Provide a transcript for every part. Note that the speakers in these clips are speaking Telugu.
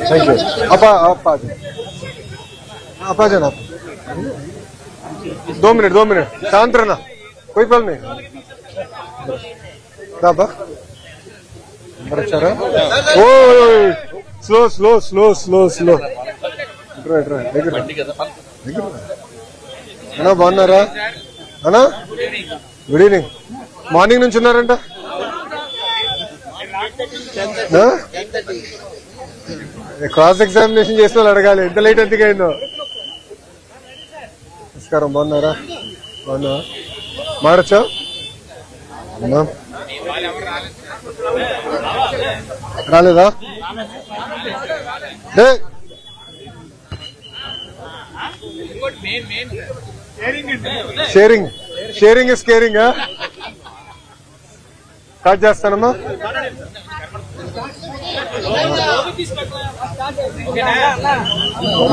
Thank you. आप आ जाना। 2 मिनट शांत रहना, कोई प्रॉब्लम नहीं। बरचारा ओ slow slow slow slow slow అన్నా బాగున్నారా అన్నా? Good evening. మార్నింగ్ నుంచి ఉన్నారంట. క్రాస్ ఎగ్జామినేషన్ చేసిన వాళ్ళు అడగాలి ఎంత లేట్ ఎందుకు అయిందో. నమస్కారం, బాగున్నారా? బాగున్నా మారచ్చా అన్నా? రాలేదా? Sharing is caring. స్టార్ట్ చేస్తానమ్మా.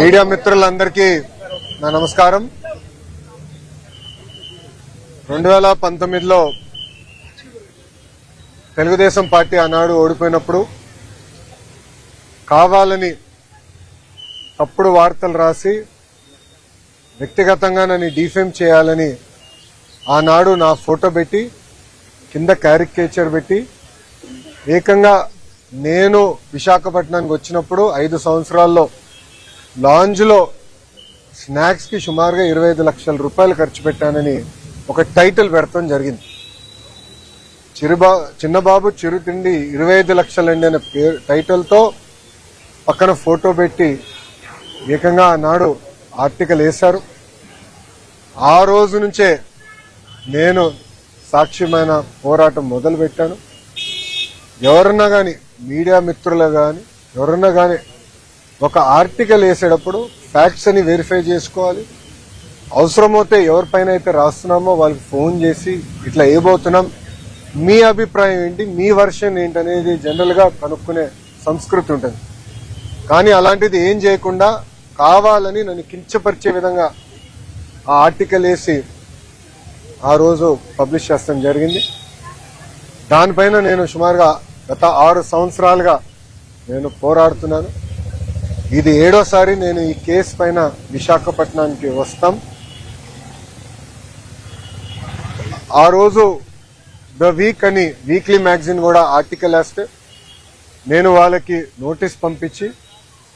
మీడియా మిత్రులందరికీ నా నమస్కారం. 2019లో తెలుగుదేశం పార్టీ ఆనాడు ఓడిపోయినప్పుడు కావాలని తప్పుడు వార్తలు రాసి వ్యక్తిగతంగా నన్ను డిఫేమ్ చేయాలని ఆనాడు నా ఫోటో పెట్టి కింద క్యారికేచర్ పెట్టి ఏకంగా నేను విశాఖపట్నానికి వచ్చినప్పుడు 5 సంవత్సరాల్లో లాంజ్లో స్నాక్స్ కి సుమారుగా 25 లక్షల రూపాయలు ఖర్చు పెట్టానని ఒక టైటిల్ పెడతాం జరిగింది. చిన్నబాబు చిరుతిండి 25 లక్షలండి అనే టైటిల్తో పక్కన ఫోటో పెట్టి ఏకంగా ఆనాడు ఆర్టికల్ వేశారు. ఆ రోజు నుంచే నేను సాక్ష్యమైన పోరాటం మొదలు పెట్టాను. ఎవరన్నా కానీ మీడియా మిత్రులు కానీ ఎవరన్నా కానీ ఒక ఆర్టికల్ వేసేటప్పుడు ఫ్యాక్ట్స్ అని వెరిఫై చేసుకోవాలి. అవసరమైతే ఎవరిపైన అయితే రాస్తున్నామో వాళ్ళకి ఫోన్ చేసి ఇట్లా ఏబోతున్నాం, మీ అభిప్రాయం ఏంటి, మీ వర్షన్ ఏంటి అనేది జనరల్ గా కనుక్కునే సంస్కృతి ఉంటుంది. కానీ అలాంటిది ఏం చేయకుండా కావాలని నన్ను కించపరిచే విధంగా ఆ ఆర్టికల్ వేసి ఆ రోజు పబ్లిష్ చేస్తాం జరిగింది. దానిపైన నేను సుమారుగా గత 6 సంవత్సరాలుగా నేను పోరాడుతున్నాను. ఇది 7వసారి నేను ఈ కేసు పైన విశాఖపట్నానికి వస్తాం. ఆ రోజు ద వీక్ అని వీక్లీ మ్యాగజైన్ కూడా ఆర్టికల్ వేస్తే నేను వాళ్ళకి నోటీస్ పంపించి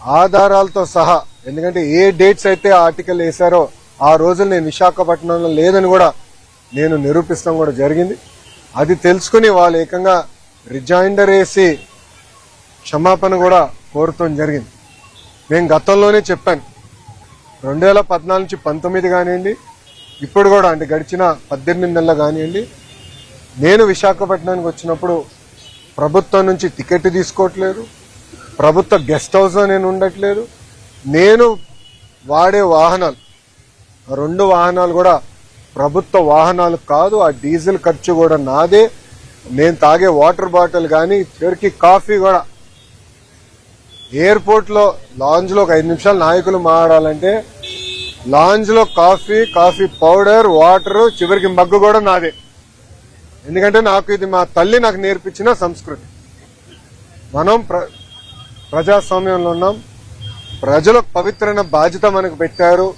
ఆధారాలతో సహా, ఎందుకంటే ఏ డేట్స్ అయితే ఆర్టికల్ వేశారో ఆ రోజులు నేను విశాఖపట్నంలో లేదని కూడా నేను నిరూపిస్తాం కూడా జరిగింది. అది తెలుసుకుని వాళ్ళు ఏకంగా రిజైండర్ వేసి క్షమాపణ కూడా కోరటం జరిగింది. నేను గతంలోనే చెప్పాను, 2014 నుంచి 19 కానివ్వండి, ఇప్పుడు కూడా అంటే గడిచిన 18 నెలలు కానివ్వండి, నేను విశాఖపట్నానికి వచ్చినప్పుడు ప్రభుత్వం నుంచి టికెట్ తీసుకోవట్లేదు, ప్రభుత్వ గెస్ట్ హౌస్ లో నేను ఉండట్లేదు. నేను వాడే వాహనాలు 2 వాహనాలు కూడా ప్రభుత్వ వాహనాలు కాదు. ఆ డీజిల్ ఖర్చు కూడా నాదే. నేను తాగే వాటర్ బాటిల్ కానీ చివరికి కాఫీ కూడా ఎయిర్పోర్ట్ లో లాంజ్ లో ఒక 5 నిమిషాలు నాయకులు మాట్లాడాలంటే లాంజ్ లో కాఫీ పౌడర్, వాటర్, చివరికి మగ్గు కూడా నాదే. ఎందుకంటే నాకు ఇది మా తల్లి నాకు నేర్పించిన సంస్కృతి. మనం ప్రజాస్వామ్యంలో ఉన్నాం. ప్రజలకు పవిత్రమైన బాధ్యత మనకు పెట్టారు.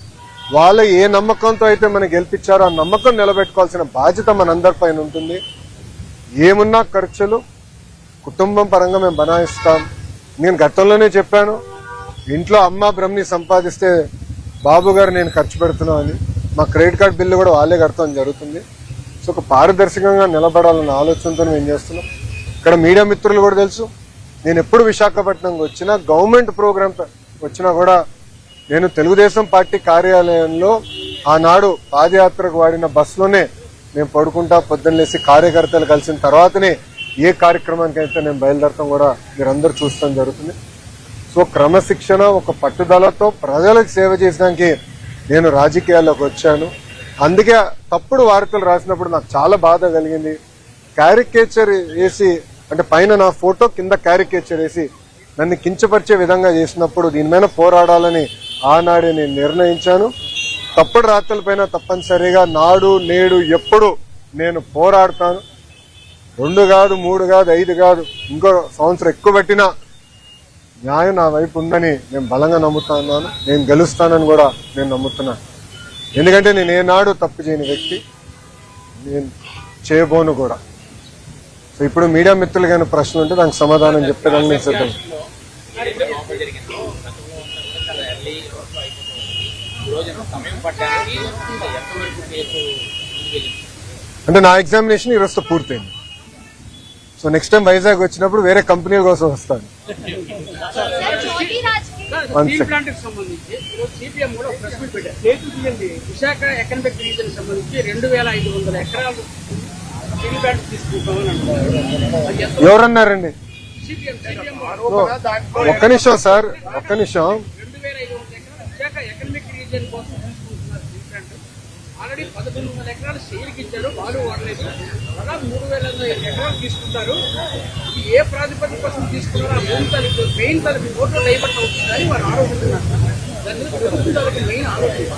వాళ్ళు ఏ నమ్మకంతో అయితే మనకు గెలిపించారో ఆ నమ్మకం నిలబెట్టుకోవాల్సిన బాధ్యత మనందరిపైన ఉంటుంది. ఏమున్నా ఖర్చులు కుటుంబం పరంగా మేము బనాయిస్తాం. నేను గతంలోనే చెప్పాను, ఇంట్లో అమ్మ బ్రహ్మని సంపాదిస్తే బాబు గారు నేను ఖర్చు పెడుతున్నాను అని. మా క్రెడిట్ కార్డు బిల్లు కూడా వాళ్ళే కడతాం జరుగుతుంది. సో ఒక పారదర్శకంగా నిలబడాలన్న ఆలోచనతో మేము చేస్తున్నాం. ఇక్కడ మీడియా మిత్రులు కూడా తెలుసు, నేను ఎప్పుడు విశాఖపట్నంకి వచ్చినా గవర్నమెంట్ ప్రోగ్రామ్ వచ్చినా కూడా నేను తెలుగుదేశం పార్టీ కార్యాలయంలో ఆనాడు పాదయాత్రకు వాడిన బస్సులోనే నేను పడుకుంటా పొద్దున్న లేసి కార్యకర్తలు కలిసిన తర్వాతనే ఏ కార్యక్రమానికి అయితే నేను బయలుదేరటం కూడా మీరందరూ చూస్తాం జరుగుతుంది. సో క్రమశిక్షణ, ఒక పట్టుదలతో ప్రజలకు సేవ చేయడానికి నేను రాజకీయాల్లోకి వచ్చాను. అందుకే తప్పుడు వార్తలు రాసినప్పుడు నాకు చాలా బాధ కలిగింది. క్యారికేచర్ వేసి, అంటే పైన నా ఫోటో కింద క్యారికేచర్ వేసి నన్ను కించపరిచే విధంగా చేసినప్పుడు దీని మీద పోరాడాలని ఆనాడే నేను నిర్ణయించాను. తప్పుడు రాత్రులపైన తప్పనిసరిగా నాడు నేడు ఎప్పుడు నేను పోరాడతాను. 2 కాదు, 3 కాదు, 5 కాదు, ఇంకో సంవత్సరం ఎక్కువ పెట్టినా న్యాయం నా వైపు ఉందని నేను బలంగా నమ్ముతున్నాను. నేను గెలుస్తానని కూడా నేను నమ్ముతున్నాను. ఎందుకంటే నేను ఏనాడు తప్పు చేయని వ్యక్తి, నేను చేయబోను కూడా. సో ఇప్పుడు మీడియా మిత్రులు కానీ ప్రశ్న ఉంటే దానికి సమాధానం చెప్పేదాన్ని నేను సిద్ధం. అంటే నా ఎగ్జామినేషన్ ఈరోజుతో పూర్తయింది. సో నెక్స్ట్ టైం వైజాగ్ వచ్చినప్పుడు వేరే కంపెనీల కోసం వస్తాను. విశాఖ ఎకనామిక్ రీజన్ సంబంధించి 2500 ఎకరాలు స్టీల్ ప్లాంట్ తీసుకుంటామని అంటున్నారు. ఎవరన్నారండి? ఒక్క నిమిషం సార్, ఒక్క నిమిషం. 2500 ఎకరాలు విశాఖ ఎకనామిక్ రీజన్ కోసం తీసుకుంటున్నారు స్టీల్ ప్లాంట్. ఆల్రెడీ 1100 ఎకరాలు సేల్కి ఇచ్చారు, వాళ్ళు వాడలేదు. అలా 3000 ఎకరాలు తీసుకుంటారు. ఇది ఏ ప్రాతిపదిక కోసం తీసుకున్నారో ఆ భూమి తనకి మెయిన్ తనకి ఓట్లు డైవర్ట్ అవుతుందని వారు ఆరోపిస్తున్నారు. దాని మీద ప్రభుత్వం తనకి మెయిన్ ఆరోపణ.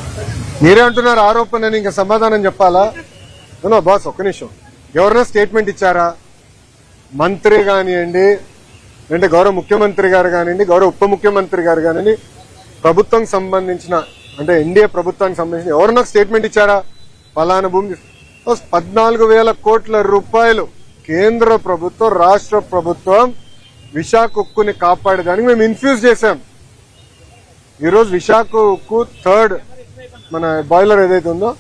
మీరే అంటున్నారు ఆరోపణ అని, ఇంకా సమాధానం చెప్పాలా? బాస్ ఒక్క నిమిషం. ఎవరైనా స్టేట్మెంట్ ఇచ్చారా? మంత్రి కానివ్వండి, అంటే గౌరవ ముఖ్యమంత్రి గారు కానివ్వండి, గౌరవ ఉప ముఖ్యమంత్రి గారు కానివ్వండి, ప్రభుత్వం సంబంధించిన అంటే ఎన్డీఏ ప్రభుత్వానికి సంబంధించిన ఎవరన్నా స్టేట్మెంట్ ఇచ్చారా? ఫలానా భూమి 14,000 కోట్ల రూపాయలు కేంద్ర ప్రభుత్వం, రాష్ట్ర ప్రభుత్వం విశాఖ ఉక్కుని కాపాడేదానికి మేము ఇన్ఫ్యూజ్ చేశాం. ఈరోజు విశాఖ ఉక్కు 3rd మన బాయిలర్ ఏదైతే ఉందో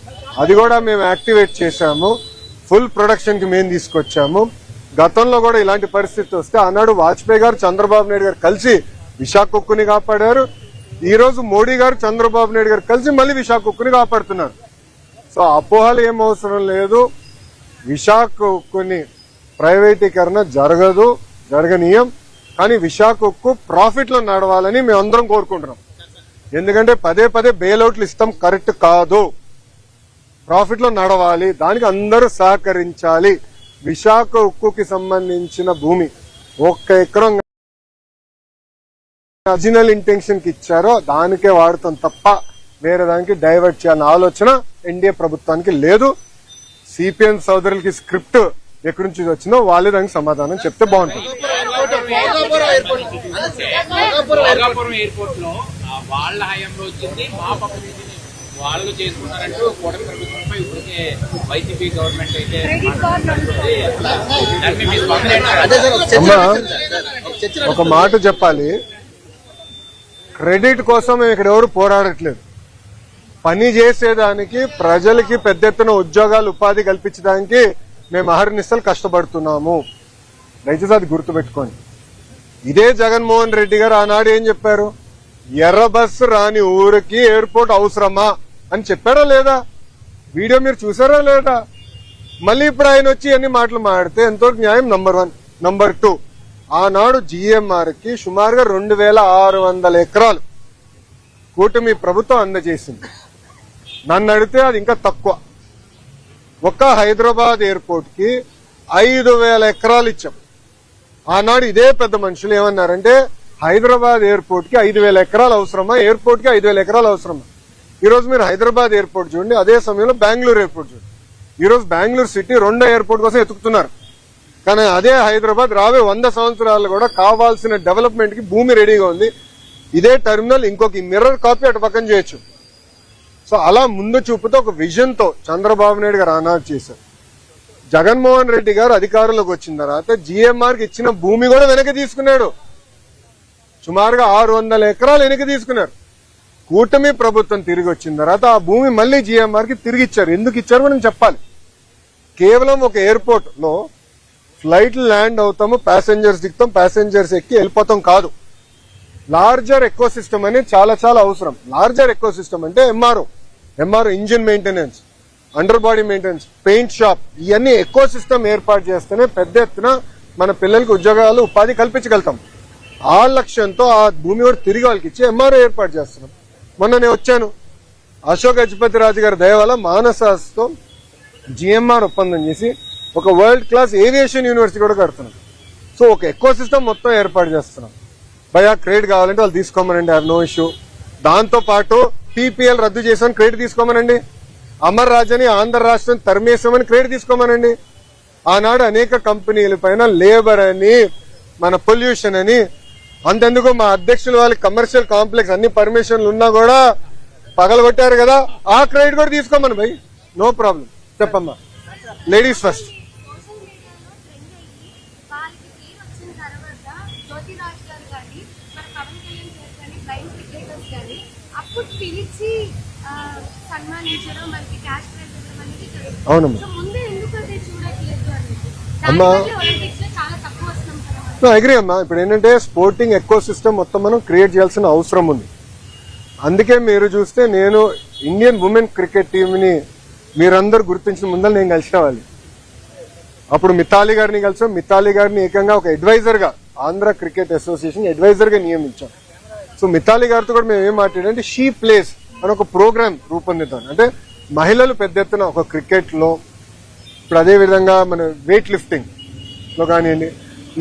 అది కూడా మేము యాక్టివేట్ చేశాము. ఫుల్ ప్రొడక్షన్ కి మేము తీసుకొచ్చాము. గతంలో కూడా ఇలాంటి పరిస్థితి వస్తే ఆనాడు వాజ్పేయి గారు, చంద్రబాబు నాయుడు గారు కలిసి విశాఖ ఉక్కుని కాపాడారు. ఈ రోజు మోడీ గారు, చంద్రబాబు నాయుడు గారు కలిసి మళ్ళీ విశాఖ ఉక్కుని కాపాడుతున్నారు. సో అపోహలు ఏం అవసరం లేదు. విశాఖ ఉక్కుని ప్రైవేటీకరణ జరగదు, జరగనీయం. కానీ విశాఖ ఉక్కు ప్రాఫిట్ లో నడవాలని మేము అందరం కోరుకుంటున్నాం. ఎందుకంటే పదే పదే బెయిల్అవుట్లు ఇస్తాం, కరెక్ట్ కాదు. ప్రాఫిట్ లో నడవాలి, దానికి అందరూ సహకరించాలి. విశాఖ ఉక్కుకి సంబంధించిన భూమి 1 ఎకరం ఒరిజినల్ ఇంటెన్షన్ కి ఇచ్చారో దానికే వాడతాం తప్ప వేరే దానికి డైవర్ట్ చేయాలన్న ఆలోచన ఎన్డీఏ ప్రభుత్వానికి లేదు. సిపిఎం సోదరులకి స్క్రిప్ట్ ఎక్కడి నుంచి వచ్చిందో వాళ్ళే దానికి సమాధానం చెప్తే బాగుంటుంది. వాళ్ళ హయాంలో వచ్చింది, మా పక్క వాళ్ళు చేసుకున్నారంటూ కూటమి ప్రభుత్వంపై ఇప్పటికే వైసీపీ గవర్నమెంట్ అయితే ఒక మాట చెప్పాలి. క్రెడిట్ కోసం మేము ఇక్కడ ఎవరు పోరాడట్లేదు. పని చేసేదానికి, ప్రజలకి పెద్ద ఎత్తున ఉద్యోగాలు, ఉపాధి కల్పించడానికి మేము అహర్నిశలు కష్టపడుతున్నాము. దయచేసి అది గుర్తుపెట్టుకోండి. ఇదే జగన్మోహన్ రెడ్డి గారు ఆనాడు ఏం చెప్పారు? ఎర్ర బస్సు రాని ఊరికి ఎయిర్పోర్ట్ అవసరమా అని చెప్పారా లేదా? వీడియో మీరు చూసారా లేదా? మళ్ళీ ఇప్పుడు ఆయన వచ్చి అన్ని మాటలు మాడితే ఎంతవరకు న్యాయం? నంబర్ 1. నంబర్ 2, ఆనాడు జిఎంఆర్ కి సుమారుగా 2600 ఎకరాలు కూటమి ప్రభుత్వం అందజేసింది. నన్ను అడిగితే అది ఇంకా తక్కువ. ఒక్క హైదరాబాద్ ఎయిర్పోర్ట్ కి 5000 ఎకరాలు ఇచ్చాం. ఆనాడు ఇదే పెద్ద మనుషులు ఏమన్నారంటే హైదరాబాద్ ఎయిర్పోర్ట్ కి 5000 ఎకరాలు అవసరమా, ఎయిర్పోర్ట్ కి 5000 ఎకరాలు అవసరమా? ఈ రోజు మీరు హైదరాబాద్ ఎయిర్పోర్ట్ చూడండి, అదే సమయంలో బెంగళూరు ఎయిర్పోర్ట్ చూడండి. ఈ రోజు బెంగళూరు సిటీ 2వ ఎయిర్పోర్ట్ కోసం ఎత్తుకుతున్నారు. కానీ అదే హైదరాబాద్ రాబోయే 100 సంవత్సరాలు కూడా కావాల్సిన డెవలప్మెంట్ కి భూమి రెడీగా ఉంది. ఇదే టెర్మినల్ ఇంకొక మిర్రర్ కాపీ అటు పక్కన చేయొచ్చు. సో అలా ముందు చూపుతో ఒక విజన్ తో చంద్రబాబు నాయుడు గారు ఆనాడు చేశారు. జగన్మోహన్ రెడ్డి గారు అధికారంలోకి వచ్చిన తర్వాత జిఎంఆర్ కి ఇచ్చిన భూమి కూడా వెనక్కి తీసుకున్నాడు. సుమారుగా 600 ఎకరాలు వెనక్కి తీసుకున్నారు. కూటమి ప్రభుత్వం తిరిగి వచ్చిన తర్వాత ఆ భూమి మళ్లీ జిఎంఆర్ కి తిరిగి ఇచ్చారు. ఎందుకు ఇచ్చారు మనం చెప్పాలి. కేవలం ఒక ఎయిర్పోర్ట్ లో ఫ్లైట్ ల్యాండ్ అవుతాము, ప్యాసింజర్స్ దిగుతాం, ప్యాసింజర్స్ ఎక్కి వెళ్ళిపోతాం కాదు. లార్జర్ ఎకో సిస్టమ్ అనేది చాలా చాలా అవసరం. లార్జర్ ఎకో సిస్టమ్ అంటే MRO engine maintenance, under body maintenance, paint shop, ఇవన్నీ ఎకో సిస్టమ్ ఏర్పాటు చేస్తేనే పెద్ద ఎత్తున మన పిల్లలకి ఉద్యోగాలు, ఉపాధి కల్పించగలుగుతాం. ఆ లక్ష్యంతో ఆ భూమి కూడా తిరిగి వాళ్ళకి ఇచ్చి ఎంఆర్ఓ ఏర్పాటు చేస్తున్నాం. మొన్న నేను వచ్చాను, అశోక్ గజపతి రాజు గారి దయ వల్ల మానసాస్తో జిఎంఆర్ ఒప్పందం చేసి ఒక వరల్డ్ క్లాస్ ఏవియేషన్ యూనివర్సిటీ కూడా కడుతున్నాం. సో ఒక ఎకో సిస్టమ్ మొత్తం ఏర్పాటు చేస్తున్నాం. భయా క్రెడిట్ కావాలంటే వాళ్ళు తీసుకోమనండి, హ్యావ్ నో ఇష్యూ. దాంతో పాటు పీపీఎల్ రద్దు చేసామని క్రెడిట్ తీసుకోమనండి. అమర్ రాజని ఆంధ్ర రాష్ట్రం తరిమేసామని క్రెడిట్ తీసుకోమనండి. ఆనాడు అనేక కంపెనీల పైన లేబర్ అని, మన పొల్యూషన్ అని అంతెందుకు మా అధ్యక్షులు వాళ్ళకి కమర్షియల్ కాంప్లెక్స్ అన్ని పర్మిషన్లు ఉన్నా కూడా పగలగొట్టారు కదా, ఆ క్రెడిట్ కూడా తీసుకోమని భయ్, నో ప్రాబ్లం. చెప్పమ్మా, లేడీస్ ఫస్ట్. సోషల్ మీడియాలో ట్రెండ్ అయ్యి వాళ్ళకి పేరు వచ్చిన తర్వాత జ్యోతిరాజ్ గారు కానీ మన పవన్ కళ్యాణ్ గారు కానీ బ్లైండ్ క్రికెటర్స్ కానీ అప్పుడు పిలిచి సన్మానించడం మనకి క్యాష్ ప్రైజ్ ఇవ్వడం అనేది జరుగుతుంది. అవునమ్మా. సో ముందే ఎందుకు అది చూడట్లేదు అనేది అమ్మా. దానివల్ల ఒలింపిక్స్ లో చాలా తక్కువ వస్తున్నాం కదా మనం. అగ్రీ అమ్మా. ఇప్పుడు ఏంటంటే స్పోర్టింగ్ ఎకో సిస్టమ్ మొత్తం మనం క్రియేట్ చేయాల్సిన అవసరం ఉంది. అందుకే మీరు చూస్తే నేను ఇండియన్ ఉమెన్ క్రికెట్ టీంని మీరందరూ గుర్తించిన ముందర నేను కలిసిన వాళ్ళు. అప్పుడు మితాలి గారిని కలిసాం. మితాలి గారిని ఏకంగా ఒక అడ్వైజర్ గా ఆంధ్ర క్రికెట్ అసోసియేషన్ అడ్వైజర్ గా నియమించాం. సో మితాలి గారితో కూడా మేము ఏం మాట్లాడామంటే షీ ప్లేస్ అని ఒక ప్రోగ్రామ్ రూపొందిద్దాం. అంటే మహిళలు పెద్ద ఎత్తున ఒక క్రికెట్ లో, ఇప్పుడు అదే విధంగా మన వెయిట్ లిఫ్టింగ్ లో కానివ్వండి,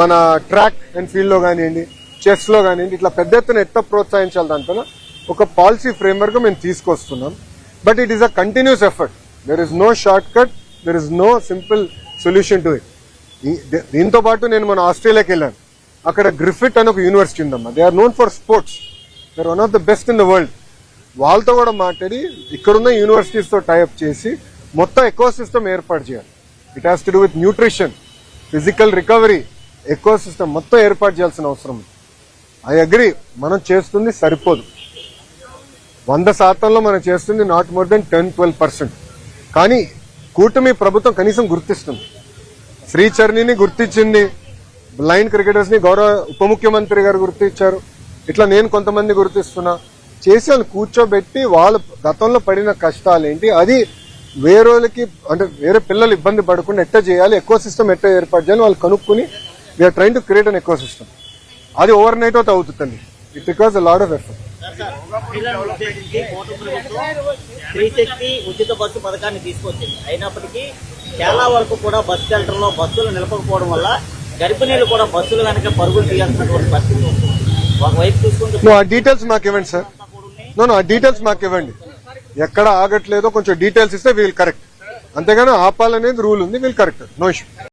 మన ట్రాక్ అండ్ ఫీల్డ్ లో కానివ్వండి, చెస్ లో కానివ్వండి, ఇట్లా పెద్ద ఎత్తున ఎట్లా ప్రోత్సహించాలి దాంట్లో ఒక పాలసీ ఫ్రేమ్వర్క్ మేము తీసుకొస్తున్నాం. But it is a continuous effort. There is no shortcut, there is no simple solution to it. దీంతో పాటు నేను మన ఆస్ట్రేలియాకి వెళ్ళాను. అక్కడ గ్రిఫిట్ అని ఒక యూనివర్సిటీ ఉందమ్మా. They are known for sports, they are one of the best in the world. వాళ్ళతో కూడా మాట్లాడి ఇక్కడున్న యూనివర్సిటీస్ తో టైఅప్ చేసి మొత్తం ఎకో సిస్టమ్ ఏర్పాటు చేయాలి. It has to do with nutrition, physical recovery, eco system మొత్తం ఏర్పాటు చేయాల్సిన అవసరం ఉంది. ఐ అగ్రీ, మనం చేస్తుంది సరిపోదు. 100% మనం చేస్తుంది నాట్ మోర్ దెన్ 10-12%. కానీ కూటమి ప్రభుత్వం కనీసం గుర్తిస్తుంది. శ్రీచరణిని గుర్తించింది, బ్లైండ్ క్రికెటర్స్ ని గౌరవ ఉప ముఖ్యమంత్రి గారు గుర్తించారు. ఇట్లా నేను కొంతమంది గుర్తిస్తున్నా. చేసి వాళ్ళు కూర్చోబెట్టి వాళ్ళు గతంలో పడిన కష్టాలు ఏంటి, అది వేరేకి అంటే వేరే పిల్లలు ఇబ్బంది పడకుండా ఎట్లా చేయాలి, ఎకో సిస్టమ్ ఎట్లా ఏర్పాటు చేయాలి వాళ్ళు కనుక్కుని we are trying to create an ecosystem. అది ఓవర్ నైట్ అవుట్ అవుతుంది. It requires a lot of effort. Streeshakti ఉచిత బస్సు పథకాన్ని తీసుకొచ్చింది. అయినప్పటికీ చాలా వరకు కూడా బస్ షెల్టర్లో బస్సులు నిలపకపోవడం వల్ల గర్భిణీలు కూడా బస్సులు కనుక పరుగులు తీయాల్సినటువంటి పరిస్థితి వస్తుంది. ఒకవైపు చూసుకుంటే ఆ డీటెయిల్స్ మాకు ఇవ్వండి సార్. ఆ డీటెయిల్స్ మాకు ఇవ్వండి. ఎక్కడ ఆగట్లేదో కొంచెం డీటెయిల్స్ ఇస్తే వీల్ కరెక్ట్. అంతేగాని ఆపాలనేది రూల్ ఉంది, వీల్ కరెక్ట్, నో ఇష్యూ.